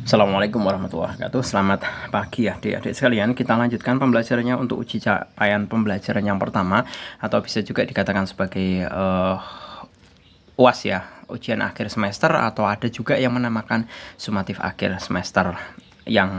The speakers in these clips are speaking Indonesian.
Assalamualaikum warahmatullahi wabarakatuh. Selamat pagi adik-adik sekalian. Kita lanjutkan pembelajarannya untuk uji capaian pembelajaran yang pertama, atau bisa juga dikatakan sebagai UAS ya, ujian akhir semester, atau ada juga yang menamakan sumatif akhir semester yang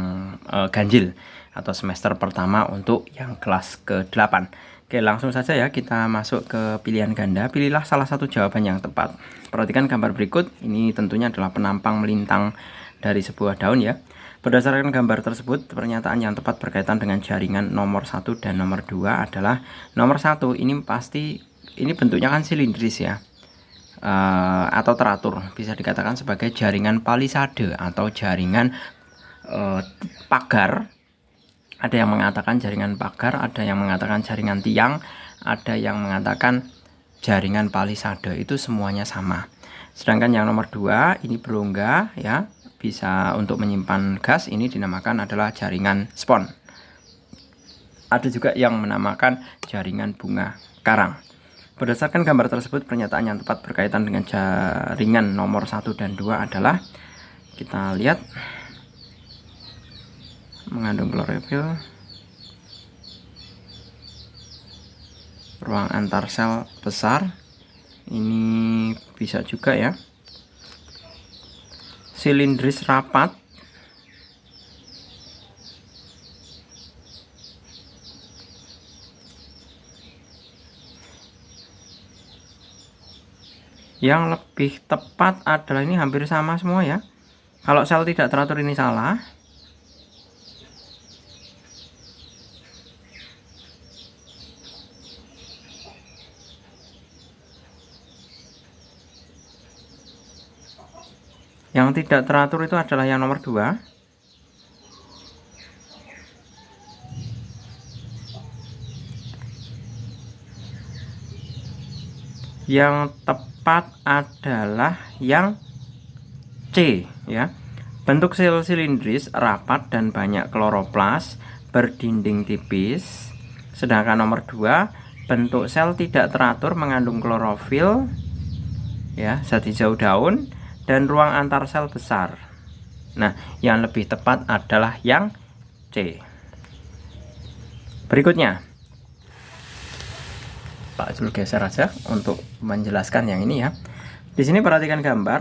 ganjil atau semester pertama untuk yang kelas ke-8. Oke, langsung saja ya kita masuk ke pilihan ganda. Pilihlah salah satu jawaban yang tepat. Perhatikan gambar berikut. Ini tentunya adalah penampang melintang dari sebuah daun ya. Berdasarkan gambar tersebut, pernyataan yang tepat berkaitan dengan jaringan nomor 1 dan nomor 2 adalah nomor 1 ini pasti ini bentuknya kan silindris ya. Atau teratur, bisa dikatakan sebagai jaringan palisade atau jaringan pagar. Ada yang mengatakan jaringan pagar, ada yang mengatakan jaringan tiang, ada yang mengatakan jaringan palisade. Itu semuanya sama. Sedangkan yang nomor 2 ini berongga ya, bisa untuk menyimpan gas, ini dinamakan adalah jaringan spon. Ada juga yang menamakan jaringan bunga karang. Berdasarkan gambar tersebut, pernyataan yang tepat berkaitan dengan jaringan nomor 1 dan 2 adalah, kita lihat, mengandung klorofil, ruang antar sel besar, ini bisa juga ya, silindris rapat, yang lebih tepat adalah ini hampir sama semua ya. Kalau sel tidak teratur ini salah. Yang tidak teratur itu adalah yang nomor 2. Yang tepat adalah yang C ya. Bentuk sel silindris rapat dan banyak kloroplas berdinding tipis. Sedangkan nomor 2, bentuk sel tidak teratur mengandung klorofil ya, zat hijau daun, dan ruang antar sel besar. Nah, yang lebih tepat adalah yang C. Berikutnya, Pak Zul geser aja untuk menjelaskan yang ini ya. Di sini perhatikan gambar.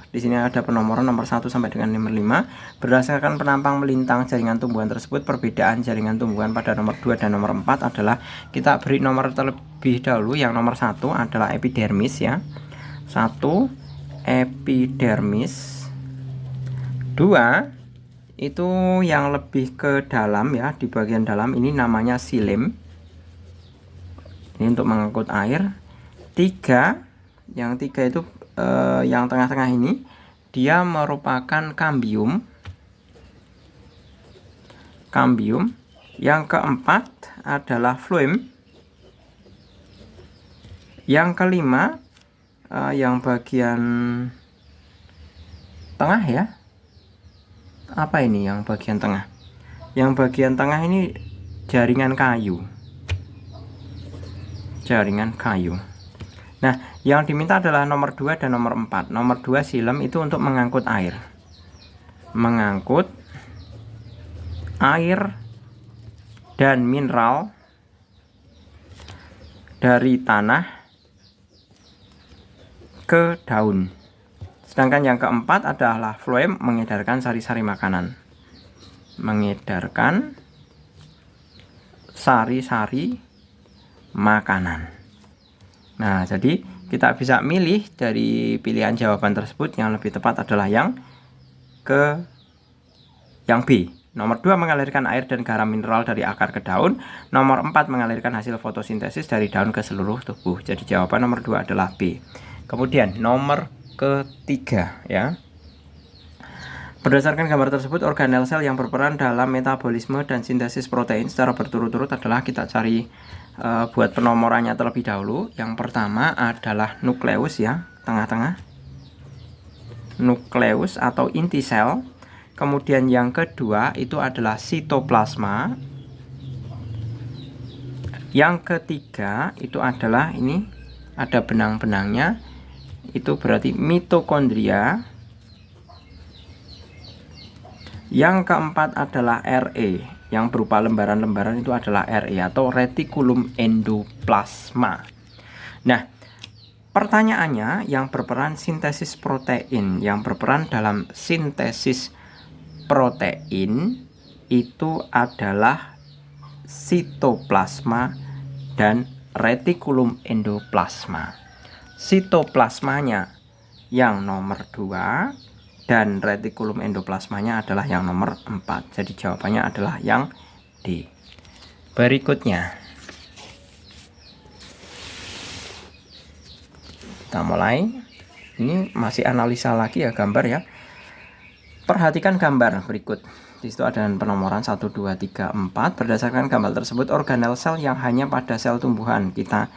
Di sini ada penomoran nomor 1 sampai dengan nomor 5. Berdasarkan penampang melintang jaringan tumbuhan tersebut, perbedaan jaringan tumbuhan pada nomor 2 dan nomor 4 adalah, kita beri nomor terlebih dahulu. Yang nomor 1 adalah epidermis ya. 1 epidermis. 2 itu yang lebih ke dalam ya, di bagian dalam ini namanya xilem. Ini untuk mengangkut air. 3, yang 3 itu yang tengah-tengah ini dia merupakan kambium. Yang keempat adalah phloem. Yang kelima yang bagian tengah ya, apa ini yang bagian tengah? Yang bagian tengah ini jaringan kayu. Nah, yang diminta adalah nomor 2 dan nomor 4. Nomor 2 xilem itu untuk mengangkut air. Mengangkut air dan mineral dari tanah ke daun. Sedangkan yang keempat adalah phloem, mengedarkan sari-sari makanan. Mengedarkan sari-sari makanan. Nah, jadi kita bisa milih dari pilihan jawaban tersebut. Yang lebih tepat adalah yang B. Nomor 2 mengalirkan air dan garam mineral dari akar ke daun. Nomor 4 mengalirkan hasil fotosintesis dari daun ke seluruh tubuh. Jadi jawaban nomor 2 adalah B. Kemudian nomor ketiga ya. Berdasarkan gambar tersebut, organel sel yang berperan dalam metabolisme dan sintesis protein secara berturut-turut adalah, kita cari buat penomorannya terlebih dahulu. Yang pertama adalah nukleus ya, tengah-tengah. Nukleus atau inti sel. Kemudian yang kedua itu adalah sitoplasma. Yang ketiga itu adalah, ini ada benang-benangnya, itu berarti mitokondria. Yang keempat adalah RE, yang berupa lembaran-lembaran itu adalah RE atau retikulum endoplasma. Nah, pertanyaannya, yang berperan sintesis protein, yang berperan dalam sintesis protein itu adalah sitoplasma dan retikulum endoplasma. Sitoplasmanya yang nomor 2 dan retikulum endoplasmanya adalah yang nomor 4. Jadi jawabannya adalah yang D. Berikutnya kita mulai. Ini masih analisa lagi ya, gambar ya. Perhatikan gambar berikut. Di situ ada penomoran 1, 2, 3, 4. Berdasarkan gambar tersebut, organel sel yang hanya pada sel tumbuhan. Kita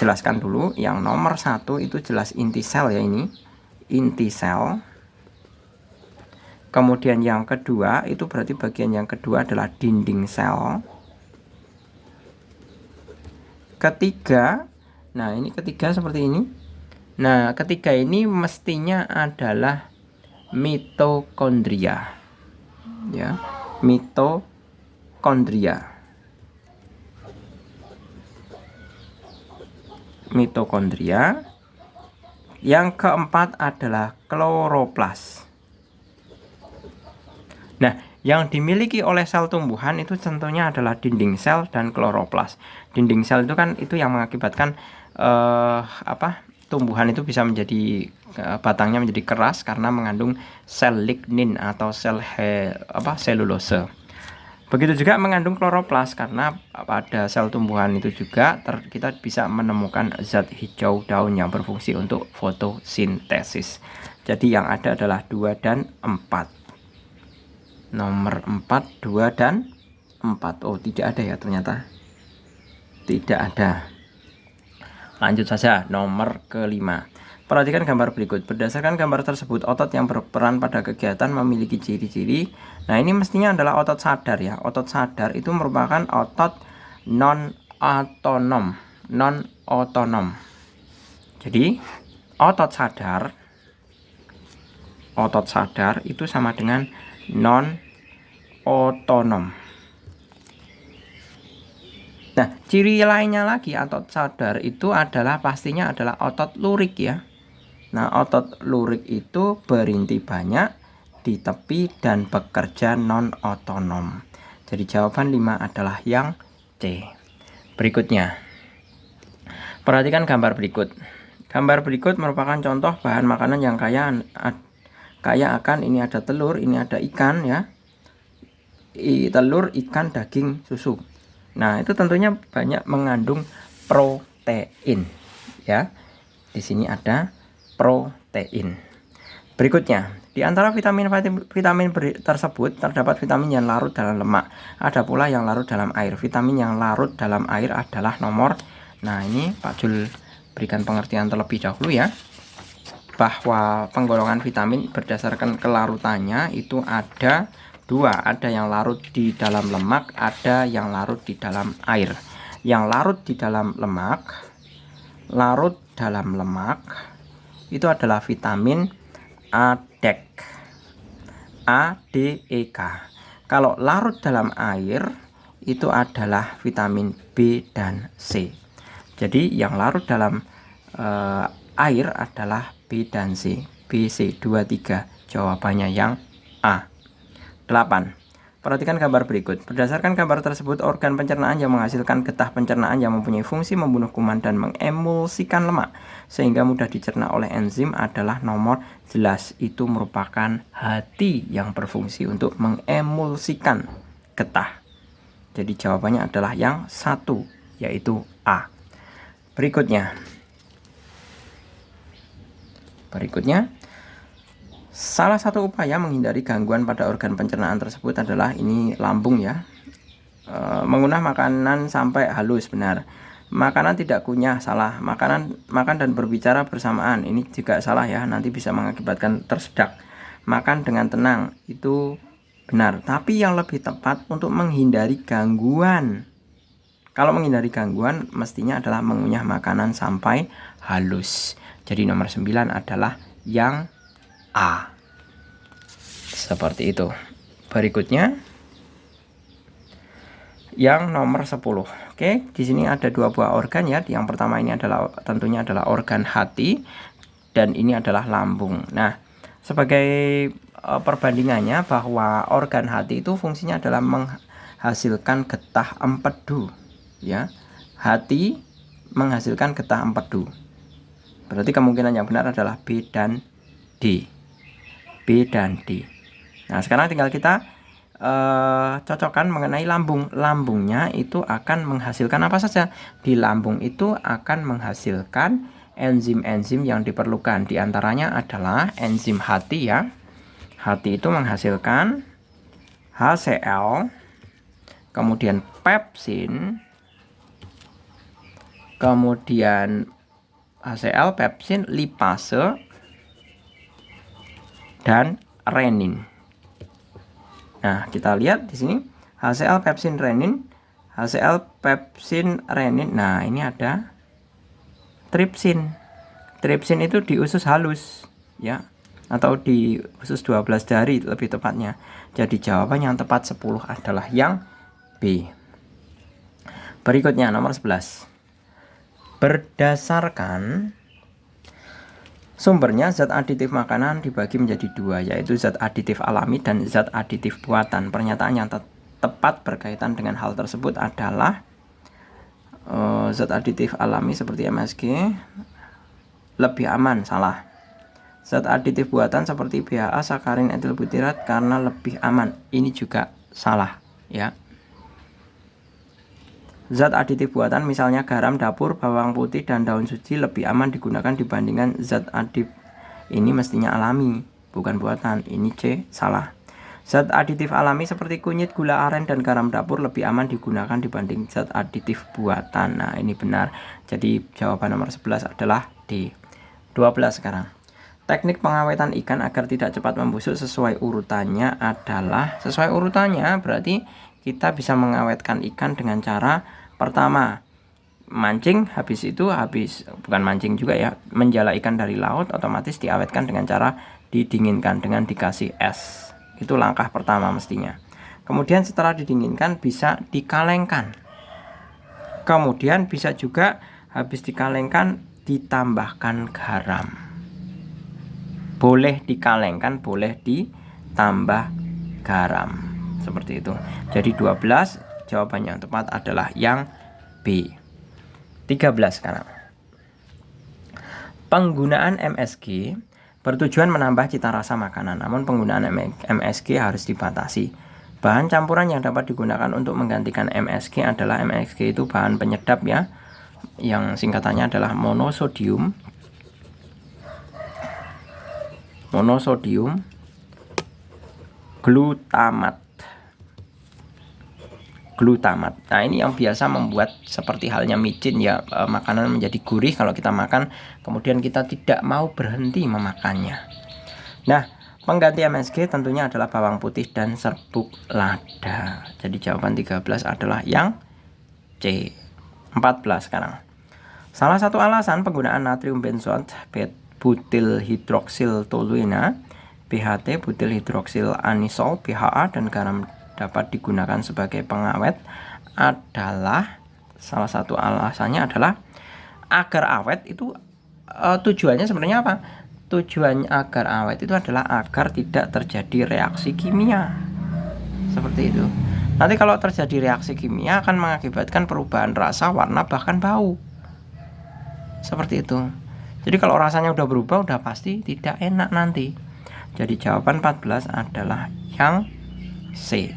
jelaskan dulu. Yang nomor 1 itu jelas inti sel ya, ini inti sel. Kemudian yang kedua itu berarti bagian yang kedua adalah dinding sel. Ketiga, nah ini ketiga seperti ini. Nah, ketiga ini mestinya adalah mitokondria. Ya, mitokondria. Mitokondria. Yang keempat adalah kloroplas. Nah, yang dimiliki oleh sel tumbuhan itu tentunya adalah dinding sel dan kloroplas. Dinding sel itu kan itu yang mengakibatkan tumbuhan itu bisa menjadi batangnya menjadi keras karena mengandung sel lignin atau sel selulose. Begitu juga mengandung kloroplas karena pada sel tumbuhan itu juga kita bisa menemukan zat hijau daun yang berfungsi untuk fotosintesis. Jadi yang ada adalah 2 dan 4. Nomor 4, 2 dan 4. Oh, tidak ada ya ternyata. Tidak ada. Lanjut saja, nomor kelima. Perhatikan gambar berikut. Berdasarkan gambar tersebut, otot yang berperan pada kegiatan memiliki ciri-ciri. Nah, ini mestinya adalah otot sadar ya. Otot sadar itu merupakan otot non-otonom. Non-otonom. Jadi, otot sadar itu sama dengan non-otonom. Nah, ciri lainnya lagi otot sadar itu adalah pastinya adalah otot lurik ya. Nah, otot lurik itu berinti banyak di tepi dan bekerja non-otonom. Jadi jawaban 5 adalah yang C. Berikutnya, perhatikan gambar berikut. Gambar berikut merupakan contoh bahan makanan yang kaya akan, ini ada telur, ini ada ikan ya. Telur, ikan, daging, susu. Nah, itu tentunya banyak mengandung protein ya. Di sini ada protein. Berikutnya, di antara vitamin tersebut terdapat vitamin yang larut dalam lemak. Ada pula yang larut dalam air. Vitamin yang larut dalam air adalah nomor. Nah, ini Pak Jul berikan pengertian terlebih dahulu ya, bahwa penggolongan vitamin berdasarkan kelarutannya itu ada 2, ada yang larut di dalam lemak, ada yang larut di dalam air. Yang larut di dalam lemak, itu adalah vitamin ADEK. ADEK. Kalau larut dalam air, itu adalah vitamin B dan C. Jadi yang larut dalam air adalah B dan C. B, C, 2, 3. Jawabannya yang A. 8. Perhatikan gambar berikut. Berdasarkan gambar tersebut, organ pencernaan yang menghasilkan getah pencernaan yang mempunyai fungsi membunuh kuman dan mengemulsikan lemak sehingga mudah dicerna oleh enzim adalah nomor. Jelas itu merupakan hati yang berfungsi untuk mengemulsikan getah. Jadi jawabannya adalah yang 1, yaitu A. Berikutnya, salah satu upaya menghindari gangguan pada organ pencernaan tersebut adalah ini lambung ya. Mengunah makanan sampai halus, benar. Makanan tidak kunyah, salah. Makan dan berbicara bersamaan, ini juga salah ya, nanti bisa mengakibatkan tersedak. Makan dengan tenang, itu benar. Tapi yang lebih tepat untuk menghindari gangguan. Kalau menghindari gangguan mestinya adalah mengunyah makanan sampai halus. Jadi nomor 9 adalah yang A. Seperti itu. Berikutnya yang nomor 10. Oke, di sini ada 2 buah organ ya. Yang pertama ini adalah tentunya adalah organ hati dan ini adalah lambung. Nah, sebagai perbandingannya bahwa organ hati itu fungsinya adalah menghasilkan getah empedu ya. Hati menghasilkan getah empedu. Berarti kemungkinan yang benar adalah B dan D. B dan D. Nah, sekarang tinggal kita cocokkan mengenai lambung. Lambungnya itu akan menghasilkan apa saja? Di lambung itu akan menghasilkan enzim-enzim yang diperlukan. Di antaranya adalah enzim hati ya. Hati itu menghasilkan HCl, kemudian pepsin, kemudian HCl, pepsin, lipase, dan renin. Nah, kita lihat di sini HCl, pepsin, renin, HCl, pepsin, renin. Nah, ini ada tripsin. Tripsin itu di usus halus ya, atau di usus 12 jari lebih tepatnya. Jadi jawaban yang tepat 10 adalah yang B. Berikutnya nomor 11. Berdasarkan sumbernya, zat aditif makanan dibagi menjadi 2, yaitu zat aditif alami dan zat aditif buatan. Pernyataan yang tepat berkaitan dengan hal tersebut adalah zat aditif alami seperti MSG lebih aman, salah. Zat aditif buatan seperti BHA, sakarin, etil butirat karena lebih aman, ini juga salah ya. Zat aditif buatan misalnya garam dapur, bawang putih, dan daun suci lebih aman digunakan dibandingkan zat aditif ini mestinya alami, bukan buatan. Ini C, salah. Zat aditif alami seperti kunyit, gula aren, dan garam dapur lebih aman digunakan dibanding zat aditif buatan. Nah, ini benar. Jadi jawaban nomor 11 adalah D. 12 sekarang. Teknik pengawetan ikan agar tidak cepat membusuk sesuai urutannya adalah, sesuai urutannya berarti kita bisa mengawetkan ikan dengan cara pertama, mancing, bukan mancing juga ya, menjala ikan dari laut, otomatis diawetkan dengan cara didinginkan dengan dikasih es. Itu langkah pertama mestinya. Kemudian setelah didinginkan bisa dikalengkan. Kemudian bisa juga habis dikalengkan ditambahkan garam. Boleh dikalengkan, boleh ditambah garam. Seperti itu. Jadi 12 jawaban yang tepat adalah yang B. 13 sekarang. Penggunaan MSG bertujuan menambah cita rasa makanan, namun penggunaan MSG harus dibatasi. Bahan campuran yang dapat digunakan untuk menggantikan MSG adalah MSG itu bahan penyedap ya, yang singkatannya adalah monosodium glutamat. Nah, ini yang biasa membuat seperti halnya micin ya, makanan menjadi gurih kalau kita makan, kemudian kita tidak mau berhenti memakannya. Nah, pengganti MSG tentunya adalah bawang putih dan serbuk lada. Jadi jawaban 13 adalah yang C. 14 sekarang. Salah satu alasan penggunaan natrium benzoat, butil hidroksil toluena, BHT, butil hidroksil anisol, BHA, dan garam dapat digunakan sebagai pengawet adalah, salah satu alasannya adalah agar awet itu tujuannya sebenarnya apa? Tujuannya agar awet itu adalah agar tidak terjadi reaksi kimia. Seperti itu. Nanti kalau terjadi reaksi kimia akan mengakibatkan perubahan rasa, warna, bahkan bau. Seperti itu. Jadi kalau rasanya udah berubah, udah pasti tidak enak nanti. Jadi jawaban 14 adalah yang C.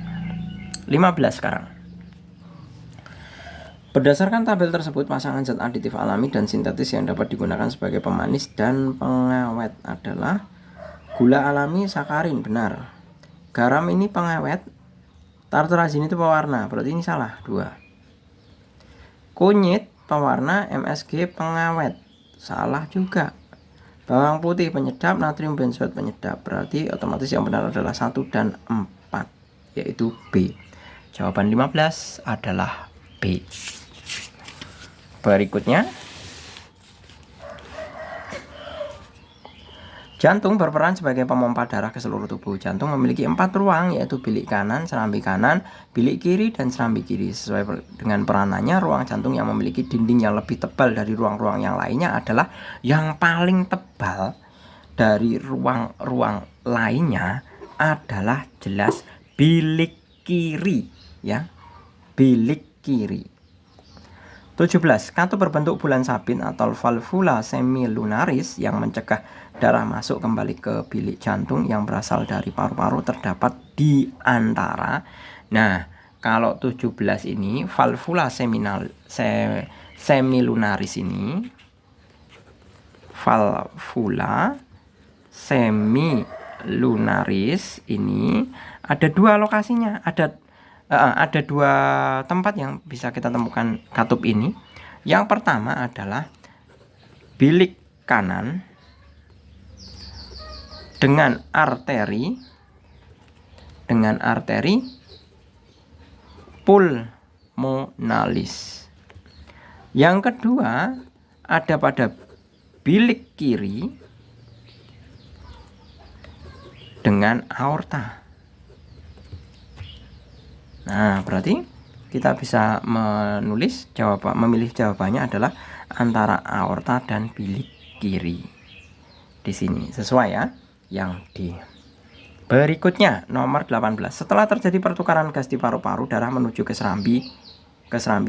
15 sekarang. Berdasarkan tabel tersebut, pasangan zat aditif alami dan sintetis yang dapat digunakan sebagai pemanis dan pengawet adalah gula alami, sakarin, benar. Garam ini pengawet, tartrazin itu pewarna, berarti ini salah, 2. Kunyit pewarna, MSG pengawet, salah juga. Bawang putih penyedap, natrium benzoat penyedap, berarti otomatis yang benar adalah 1 dan 4, yaitu B. Jawaban 15 adalah B. Berikutnya, Jantung berperan sebagai pemompa darah ke seluruh tubuh. Jantung memiliki 4 ruang, yaitu bilik kanan, serambi kanan, bilik kiri, dan serambi kiri. Sesuai dengan peranannya, ruang jantung yang memiliki dinding yang lebih tebal dari ruang-ruang yang lainnya adalah yang paling tebal dari ruang-ruang lainnya adalah jelas bilik kiri, ya. Bilik kiri. 17. Katup berbentuk bulan sabit atau valvula semilunaris yang mencegah darah masuk kembali ke bilik jantung yang berasal dari paru-paru terdapat di antara. Nah, kalau 17 ini valvula semilunaris ini, valvula semilunaris ini ada 2 lokasinya, ada 2 tempat yang bisa kita temukan katup ini. Yang pertama adalah bilik kanan dengan arteri pulmonalis. Yang kedua ada pada bilik kiri dengan aorta. Nah, berarti kita bisa memilih jawabannya adalah antara aorta dan bilik kiri. Di sini sesuai ya, yang D. Berikutnya nomor 18. Setelah terjadi pertukaran gas di paru-paru, darah menuju ke serambi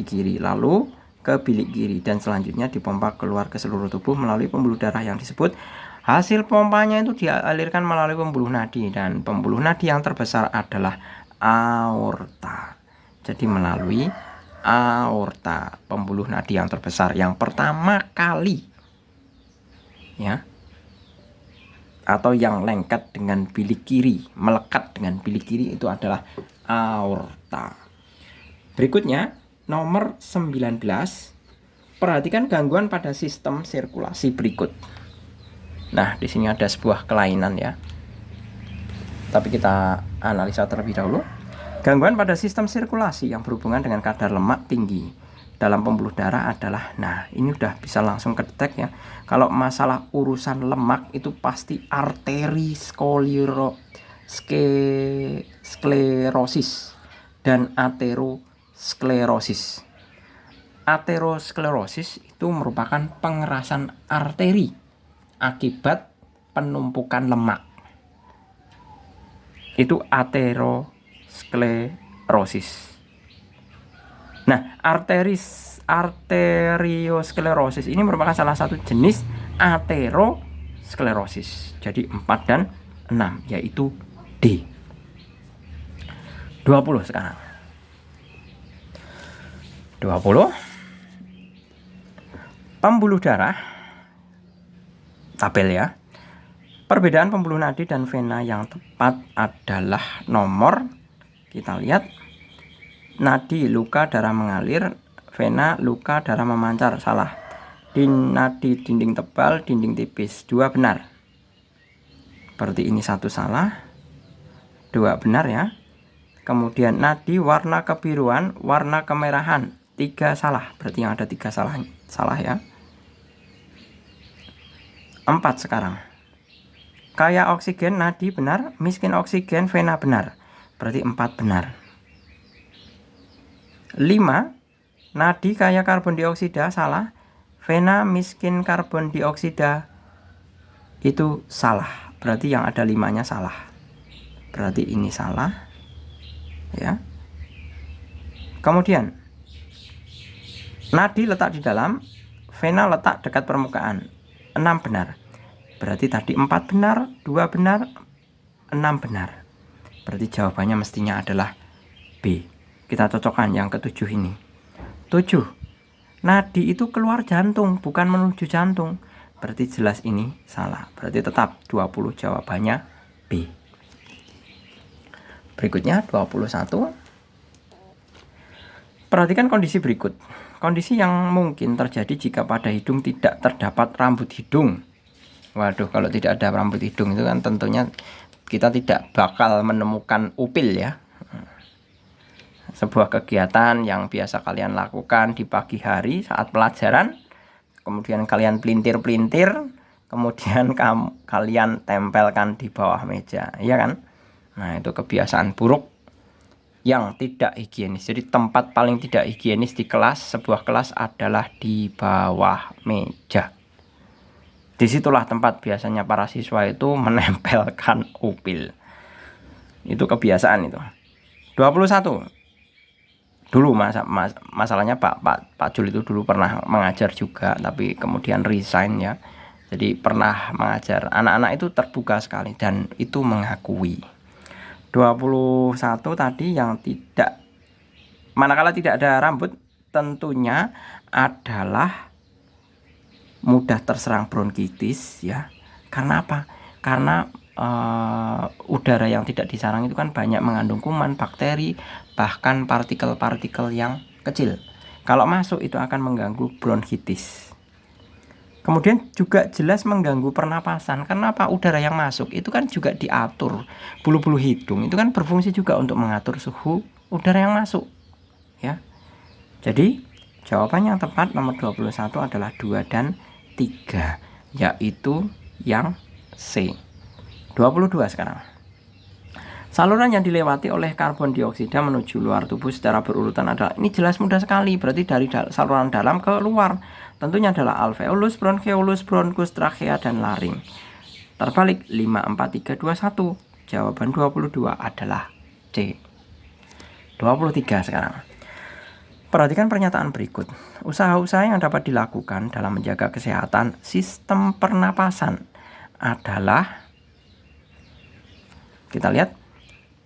kiri, lalu ke bilik kiri, dan selanjutnya dipompa keluar ke seluruh tubuh melalui pembuluh darah yang disebut. Hasil pompanya itu dialirkan melalui pembuluh nadi, dan pembuluh nadi yang terbesar adalah aorta. Jadi melalui aorta, pembuluh nadi yang terbesar yang pertama kali, ya, atau yang lengket dengan bilik kiri, melekat dengan bilik kiri, itu adalah aorta. Berikutnya nomor 19. Perhatikan gangguan pada sistem sirkulasi berikut. Nah, di sini ada sebuah kelainan ya. Tapi kita analisa terlebih dahulu. Gangguan pada sistem sirkulasi yang berhubungan dengan kadar lemak tinggi dalam pembuluh darah adalah, nah ini udah bisa langsung kedetek ya. Kalau masalah urusan lemak itu pasti arteri sklerosis dan aterosklerosis. Aterosklerosis itu merupakan pengerasan arteri akibat penumpukan lemak. Itu aterosklerosis. Nah, arteriosklerosis ini merupakan salah satu jenis aterosklerosis. Jadi 4 dan 6 yaitu D. 20 sekarang. 20. Pembuluh darah. Tabel ya. Perbedaan pembuluh nadi dan vena yang tepat adalah nomor, kita lihat, nadi luka darah mengalir, vena luka darah memancar. Salah. Di nadi dinding tebal, dinding tipis. 2 benar. Berarti ini 1 salah, 2 benar ya. Kemudian nadi warna kebiruan, warna kemerahan. 3 salah. Berarti yang ada 3 salah ya. 4 sekarang. Kaya oksigen nadi benar, miskin oksigen vena benar. Berarti 4 benar. 5. Nadi kaya karbon dioksida salah, vena miskin karbon dioksida itu salah. Berarti yang ada 5-nya salah. Berarti ini salah. Ya. Kemudian nadi letak di dalam, vena letak dekat permukaan. 6 benar. Berarti tadi 4 benar, 2 benar, 6 benar. Berarti jawabannya mestinya adalah B. Kita cocokkan yang ke-7 ini. 7. Nadi itu keluar jantung, bukan menuju jantung. Berarti jelas ini salah. Berarti tetap 20 jawabannya B. Berikutnya 21. Perhatikan kondisi berikut. Kondisi yang mungkin terjadi jika pada hidung tidak terdapat rambut hidung. Waduh, kalau tidak ada rambut hidung itu kan tentunya kita tidak bakal menemukan upil ya. Sebuah kegiatan yang biasa kalian lakukan di pagi hari saat pelajaran, kemudian kalian pelintir-pelintir, kemudian kalian tempelkan di bawah meja, ya kan? Nah, itu kebiasaan buruk yang tidak higienis. Jadi tempat paling tidak higienis di kelas, sebuah kelas adalah di bawah meja. Disitulah tempat biasanya para siswa itu menempelkan upil. Itu kebiasaan itu. 21. Dulu masalahnya Pak Jul itu dulu pernah mengajar juga, tapi kemudian resign ya. Jadi pernah mengajar. Anak-anak itu terbuka sekali dan itu mengakui. 21 tadi yang tidak, manakala tidak ada rambut, tentunya adalah mudah terserang bronkitis ya. Karena apa? Karena udara yang tidak disarang itu kan banyak mengandung kuman, bakteri, bahkan partikel-partikel yang kecil. Kalau masuk itu akan mengganggu bronkitis. Kemudian juga jelas mengganggu pernapasan. Karena apa? Udara yang masuk itu kan juga diatur. Bulu-bulu hidung itu kan berfungsi juga untuk mengatur suhu udara yang masuk. Ya. Jadi jawaban yang tepat nomor 21 adalah 2 dan 3, yaitu yang C. 22 sekarang. Saluran yang dilewati oleh karbon dioksida menuju luar tubuh secara berurutan adalah, ini jelas mudah sekali, berarti dari saluran dalam ke luar. Tentunya adalah alveolus, bronkeolus, bronkus, trachea, dan laring. Terbalik 5, 4, 3, 2, 1. Jawaban 22 adalah C. 23 sekarang. Perhatikan pernyataan berikut. Usaha-usaha yang dapat dilakukan dalam menjaga kesehatan sistem pernapasan adalah, kita lihat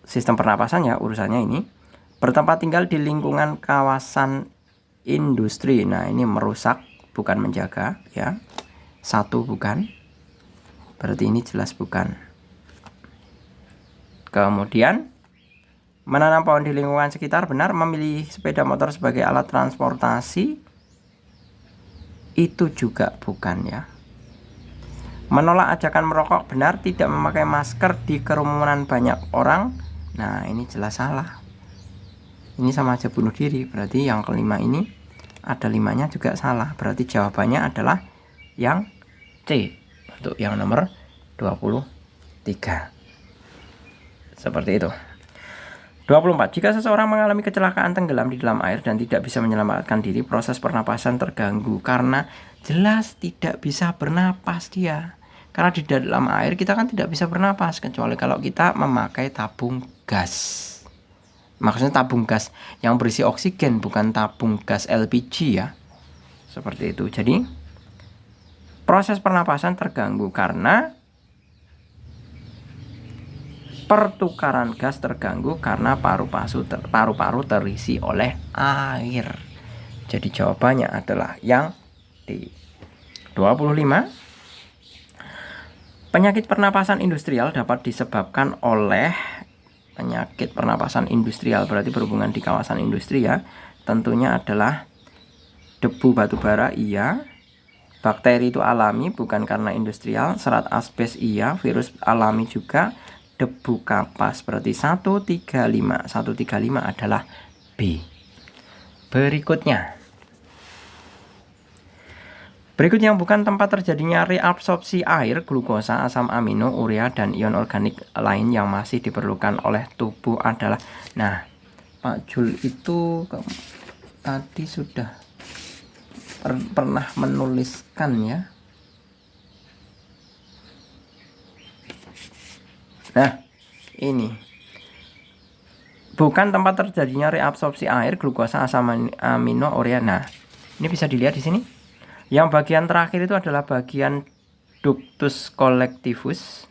sistem pernapasan ya, urusannya ini bertempat tinggal di lingkungan kawasan industri. Nah, ini merusak bukan menjaga ya. 1 bukan. Berarti ini jelas bukan. Kemudian menanam pohon di lingkungan sekitar, benar. Memilih sepeda motor sebagai alat transportasi, itu juga bukan ya. Menolak ajakan merokok, benar. Tidak memakai masker di kerumunan banyak orang, nah ini jelas salah. Ini sama aja bunuh diri. Berarti yang kelima ini ada 5-nya juga salah. Berarti jawabannya adalah yang C, untuk yang nomor 23. Seperti itu. 24. Jika seseorang mengalami kecelakaan tenggelam di dalam air dan tidak bisa menyelamatkan diri, proses pernapasan terganggu karena jelas tidak bisa bernapas dia. Karena di dalam air kita kan tidak bisa bernapas kecuali kalau kita memakai tabung gas. Maksudnya tabung gas yang berisi oksigen, bukan tabung gas LPG ya. Seperti itu. Jadi proses pernapasan terganggu karena pertukaran gas terganggu karena paru-paru terisi oleh air. Jadi jawabannya adalah yang D. 25. Penyakit pernapasan industrial dapat disebabkan oleh penyakit pernapasan industrial, berarti berhubungan di kawasan industri ya. Tentunya adalah debu batubara iya, bakteri itu alami bukan karena industrial, serat asbes iya, virus alami juga, debu kapas. Berarti 135 adalah B. Berikut yang bukan tempat terjadinya reabsorpsi air, glukosa, asam amino, urea, dan ion organik lain yang masih diperlukan oleh tubuh adalah. Nah, Pak Jul itu tadi sudah pernah menuliskan ya. Nah, ini bukan tempat terjadinya reabsorpsi air, glukosa, asam amino, urea. Nah, ini bisa dilihat di sini. Yang bagian terakhir itu adalah bagian ductus collectivus.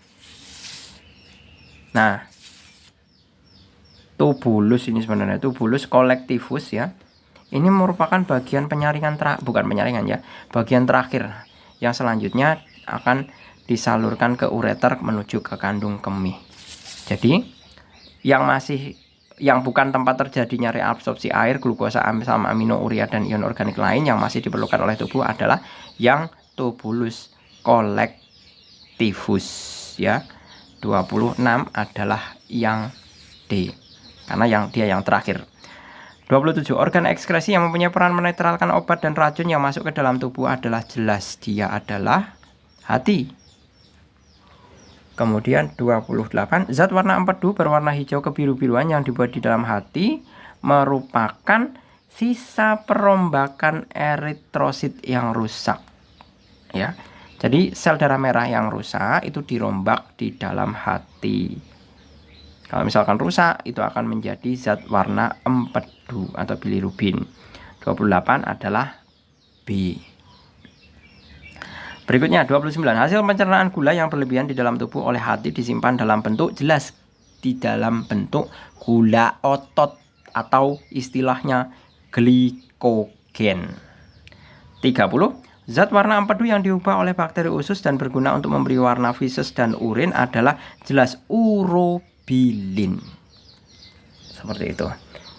Nah, tubulus ini sebenarnya tubulus collectivus ya. Ini merupakan bagian penyaringan bukan penyaringan ya, bagian terakhir yang selanjutnya akan disalurkan ke ureter menuju ke kandung kemih. Jadi, yang bukan tempat terjadinya reabsorpsi air, glukosa, asam amino, urea, dan ion organik lain yang masih diperlukan oleh tubuh adalah yang tubulus collectivus ya. 26 adalah yang D karena dia yang terakhir. 27. Organ ekskresi yang mempunyai peran menetralkan obat dan racun yang masuk ke dalam tubuh adalah jelas dia adalah hati. Kemudian 28, zat warna empedu berwarna hijau kebiru-biruan yang dibuat di dalam hati merupakan sisa perombakan eritrosit yang rusak. Ya. Jadi sel darah merah yang rusak itu dirombak di dalam hati. Kalau misalkan rusak, itu akan menjadi zat warna empedu atau bilirubin. 28 adalah B. Berikutnya 29. Hasil pencernaan gula yang berlebihan di dalam tubuh oleh hati disimpan dalam bentuk jelas di dalam bentuk gula otot atau istilahnya glikogen. 30. Zat warna empedu yang diubah oleh bakteri usus dan berguna untuk memberi warna feses dan urin adalah jelas urobilin. Seperti itu.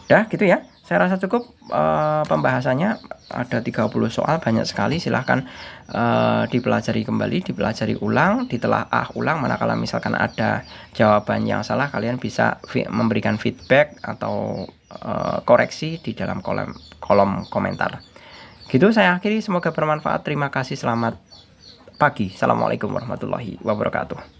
Udah gitu ya. Saya rasa cukup pembahasannya, ada 30 soal, banyak sekali. Silahkan dipelajari kembali, dipelajari ulang, ditelaah ulang. Manakala misalkan ada jawaban yang salah, kalian bisa memberikan feedback atau koreksi di dalam kolom komentar. Gitu saya akhiri, semoga bermanfaat. Terima kasih, selamat pagi. Assalamualaikum warahmatullahi wabarakatuh.